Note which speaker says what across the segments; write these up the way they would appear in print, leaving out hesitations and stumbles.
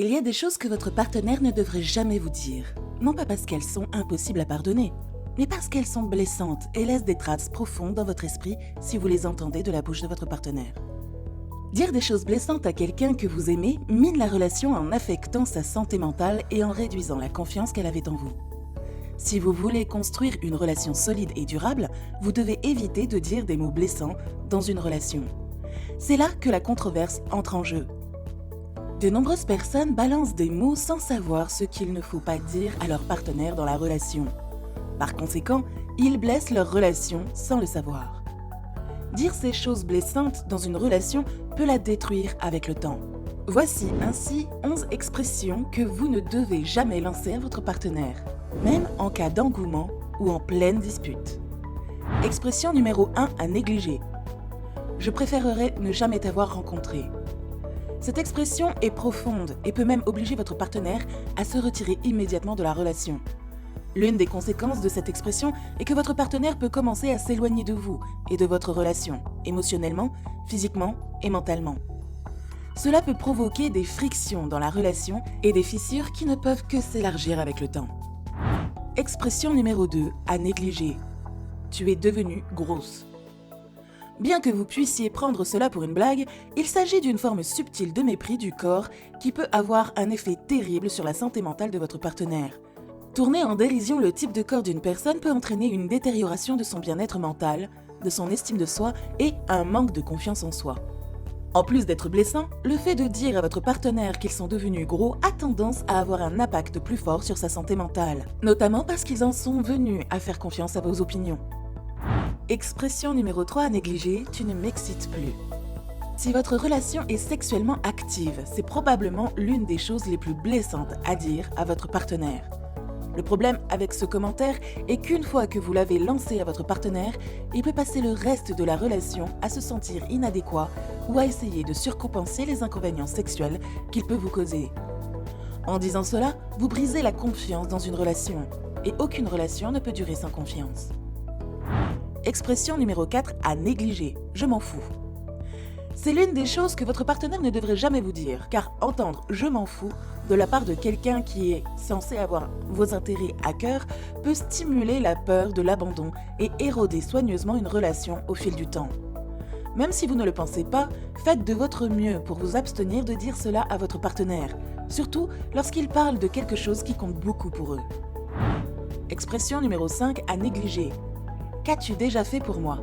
Speaker 1: Il y a des choses que votre partenaire ne devrait jamais vous dire. Non pas parce qu'elles sont impossibles à pardonner, mais parce qu'elles sont blessantes et laissent des traces profondes dans votre esprit si vous les entendez de la bouche de votre partenaire. Dire des choses blessantes à quelqu'un que vous aimez mine la relation en affectant sa santé mentale et en réduisant la confiance qu'elle avait en vous. Si vous voulez construire une relation solide et durable, vous devez éviter de dire des mots blessants dans une relation. C'est là que la controverse entre en jeu. De nombreuses personnes balancent des mots sans savoir ce qu'il ne faut pas dire à leur partenaire dans la relation. Par conséquent, ils blessent leur relation sans le savoir. Dire ces choses blessantes dans une relation peut la détruire avec le temps. Voici ainsi 11 expressions que vous ne devez jamais lancer à votre partenaire, même en cas d'engouement ou en pleine dispute. Expression numéro 1 à négliger. Je préférerais ne jamais t'avoir rencontré. Cette expression est profonde et peut même obliger votre partenaire à se retirer immédiatement de la relation. L'une des conséquences de cette expression est que votre partenaire peut commencer à s'éloigner de vous et de votre relation, émotionnellement, physiquement et mentalement. Cela peut provoquer des frictions dans la relation et des fissures qui ne peuvent que s'élargir avec le temps. Expression numéro 2 à négliger. Tu es devenue grosse. Bien que vous puissiez prendre cela pour une blague, il s'agit d'une forme subtile de mépris du corps qui peut avoir un effet terrible sur la santé mentale de votre partenaire. Tourner en dérision le type de corps d'une personne peut entraîner une détérioration de son bien-être mental, de son estime de soi et un manque de confiance en soi. En plus d'être blessant, le fait de dire à votre partenaire qu'ils sont devenus gros a tendance à avoir un impact plus fort sur sa santé mentale, notamment parce qu'ils en sont venus à faire confiance à vos opinions. Expression numéro 3 à négliger, tu ne m'excites plus. Si votre relation est sexuellement active, c'est probablement l'une des choses les plus blessantes à dire à votre partenaire. Le problème avec ce commentaire est qu'une fois que vous l'avez lancé à votre partenaire, il peut passer le reste de la relation à se sentir inadéquat ou à essayer de surcompenser les inconvénients sexuels qu'il peut vous causer. En disant cela, vous brisez la confiance dans une relation, et aucune relation ne peut durer sans confiance. Expression numéro 4 à négliger, je m'en fous. C'est l'une des choses que votre partenaire ne devrait jamais vous dire, car entendre « je m'en fous » de la part de quelqu'un qui est censé avoir vos intérêts à cœur peut stimuler la peur de l'abandon et éroder soigneusement une relation au fil du temps. Même si vous ne le pensez pas, faites de votre mieux pour vous abstenir de dire cela à votre partenaire, surtout lorsqu'il parle de quelque chose qui compte beaucoup pour eux. Expression numéro 5 à négliger. Qu'as-tu déjà fait pour moi ?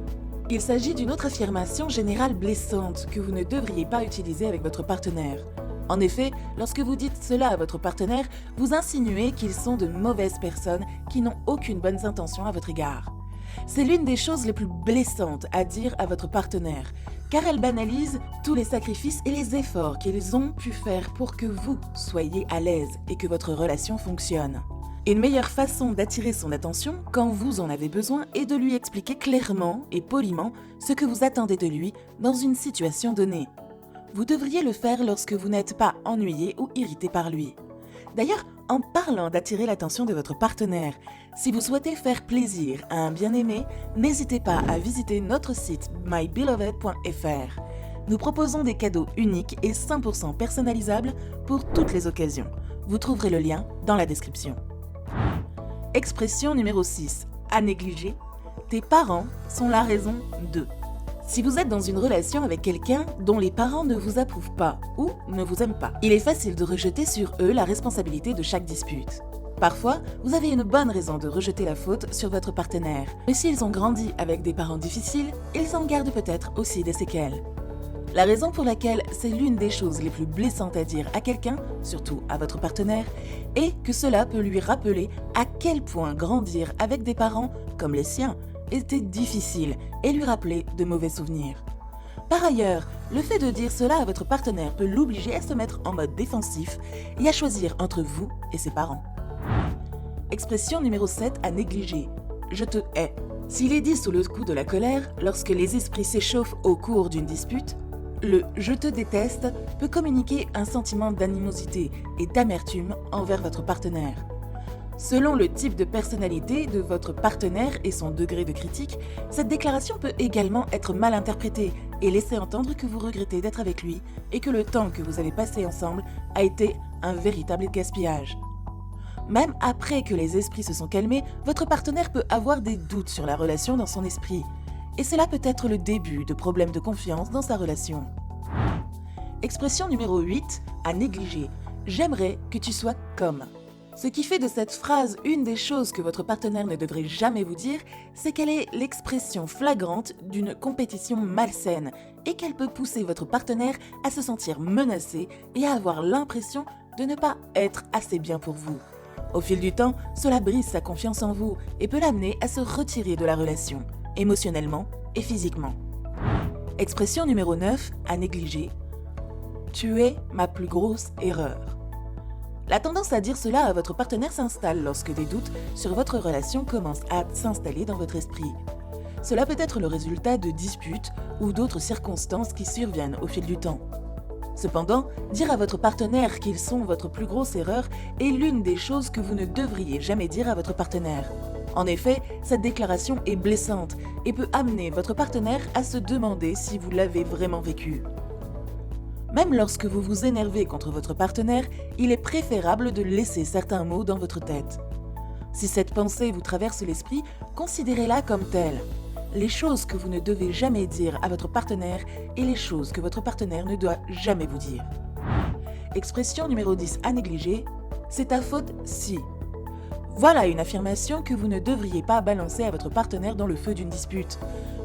Speaker 1: Il s'agit d'une autre affirmation générale blessante que vous ne devriez pas utiliser avec votre partenaire. En effet, lorsque vous dites cela à votre partenaire, vous insinuez qu'ils sont de mauvaises personnes qui n'ont aucune bonne intention à votre égard. C'est l'une des choses les plus blessantes à dire à votre partenaire, car elle banalise tous les sacrifices et les efforts qu'ils ont pu faire pour que vous soyez à l'aise et que votre relation fonctionne. Une meilleure façon d'attirer son attention quand vous en avez besoin est de lui expliquer clairement et poliment ce que vous attendez de lui dans une situation donnée. Vous devriez le faire lorsque vous n'êtes pas ennuyé ou irrité par lui. D'ailleurs, en parlant d'attirer l'attention de votre partenaire, si vous souhaitez faire plaisir à un bien-aimé, n'hésitez pas à visiter notre site mybeloved.fr. Nous proposons des cadeaux uniques et 100% personnalisables pour toutes les occasions. Vous trouverez le lien dans la description. Expression numéro 6, à négliger, tes parents sont la raison de. Si vous êtes dans une relation avec quelqu'un dont les parents ne vous approuvent pas ou ne vous aiment pas, il est facile de rejeter sur eux la responsabilité de chaque dispute. Parfois, vous avez une bonne raison de rejeter la faute sur votre partenaire, mais s'ils ont grandi avec des parents difficiles, ils en gardent peut-être aussi des séquelles. La raison pour laquelle c'est l'une des choses les plus blessantes à dire à quelqu'un, surtout à votre partenaire, est que cela peut lui rappeler à quel point grandir avec des parents comme les siens était difficile et lui rappeler de mauvais souvenirs. Par ailleurs, le fait de dire cela à votre partenaire peut l'obliger à se mettre en mode défensif et à choisir entre vous et ses parents. Expression numéro 7 à négliger, je te hais. S'il est dit sous le coup de la colère, lorsque les esprits s'échauffent au cours d'une dispute, le « je te déteste » peut communiquer un sentiment d'animosité et d'amertume envers votre partenaire. Selon le type de personnalité de votre partenaire et son degré de critique, cette déclaration peut également être mal interprétée et laisser entendre que vous regrettez d'être avec lui et que le temps que vous avez passé ensemble a été un véritable gaspillage. Même après que les esprits se sont calmés, votre partenaire peut avoir des doutes sur la relation dans son esprit. Et cela peut être le début de problèmes de confiance dans sa relation. Expression numéro 8, à négliger. J'aimerais que tu sois comme. Ce qui fait de cette phrase une des choses que votre partenaire ne devrait jamais vous dire, c'est qu'elle est l'expression flagrante d'une compétition malsaine et qu'elle peut pousser votre partenaire à se sentir menacé et à avoir l'impression de ne pas être assez bien pour vous. Au fil du temps, cela brise sa confiance en vous et peut l'amener à se retirer de la relation, émotionnellement et physiquement. Expression numéro 9, à négliger. Tu es ma plus grosse erreur. La tendance à dire cela à votre partenaire s'installe lorsque des doutes sur votre relation commencent à s'installer dans votre esprit. Cela peut être le résultat de disputes ou d'autres circonstances qui surviennent au fil du temps. Cependant, dire à votre partenaire qu'ils sont votre plus grosse erreur est l'une des choses que vous ne devriez jamais dire à votre partenaire. En effet, cette déclaration est blessante et peut amener votre partenaire à se demander si vous l'avez vraiment vécu. Même lorsque vous vous énervez contre votre partenaire, il est préférable de laisser certains mots dans votre tête. Si cette pensée vous traverse l'esprit, considérez-la comme telle. Les choses que vous ne devez jamais dire à votre partenaire et les choses que votre partenaire ne doit jamais vous dire. Expression numéro 10 à négliger, c'est ta faute si. Voilà une affirmation que vous ne devriez pas balancer à votre partenaire dans le feu d'une dispute.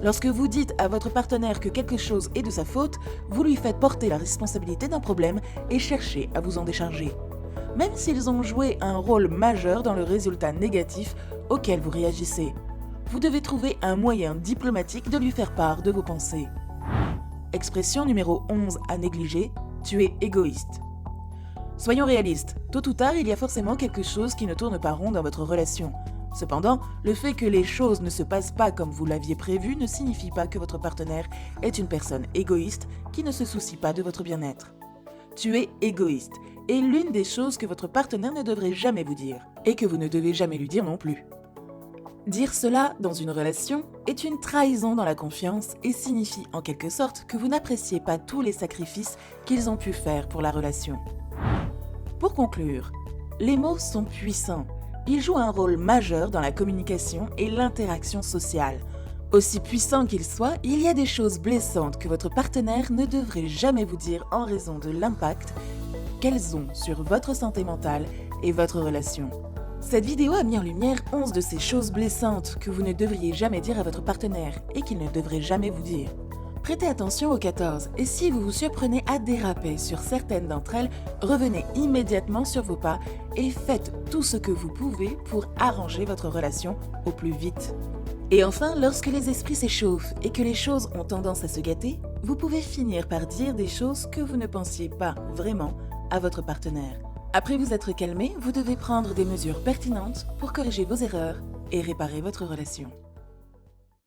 Speaker 1: Lorsque vous dites à votre partenaire que quelque chose est de sa faute, vous lui faites porter la responsabilité d'un problème et cherchez à vous en décharger. Même s'ils ont joué un rôle majeur dans le résultat négatif auquel vous réagissez. Vous devez trouver un moyen diplomatique de lui faire part de vos pensées. Expression numéro 11 à négliger, tu es égoïste. Soyons réalistes, tôt ou tard, il y a forcément quelque chose qui ne tourne pas rond dans votre relation. Cependant, le fait que les choses ne se passent pas comme vous l'aviez prévu ne signifie pas que votre partenaire est une personne égoïste qui ne se soucie pas de votre bien-être. Tu es égoïste est l'une des choses que votre partenaire ne devrait jamais vous dire et que vous ne devez jamais lui dire non plus. Dire cela dans une relation est une trahison dans la confiance et signifie en quelque sorte que vous n'appréciez pas tous les sacrifices qu'ils ont pu faire pour la relation. Pour conclure, les mots sont puissants. Ils jouent un rôle majeur dans la communication et l'interaction sociale. Aussi puissants qu'ils soient, il y a des choses blessantes que votre partenaire ne devrait jamais vous dire en raison de l'impact qu'elles ont sur votre santé mentale et votre relation. Cette vidéo a mis en lumière 11 de ces choses blessantes que vous ne devriez jamais dire à votre partenaire et qu'il ne devrait jamais vous dire. Prêtez attention aux 14 et si vous vous surprenez à déraper sur certaines d'entre elles, revenez immédiatement sur vos pas et faites tout ce que vous pouvez pour arranger votre relation au plus vite. Et enfin, lorsque les esprits s'échauffent et que les choses ont tendance à se gâter, vous pouvez finir par dire des choses que vous ne pensiez pas vraiment à votre partenaire. Après vous être calmé, vous devez prendre des mesures pertinentes pour corriger vos erreurs et réparer votre relation.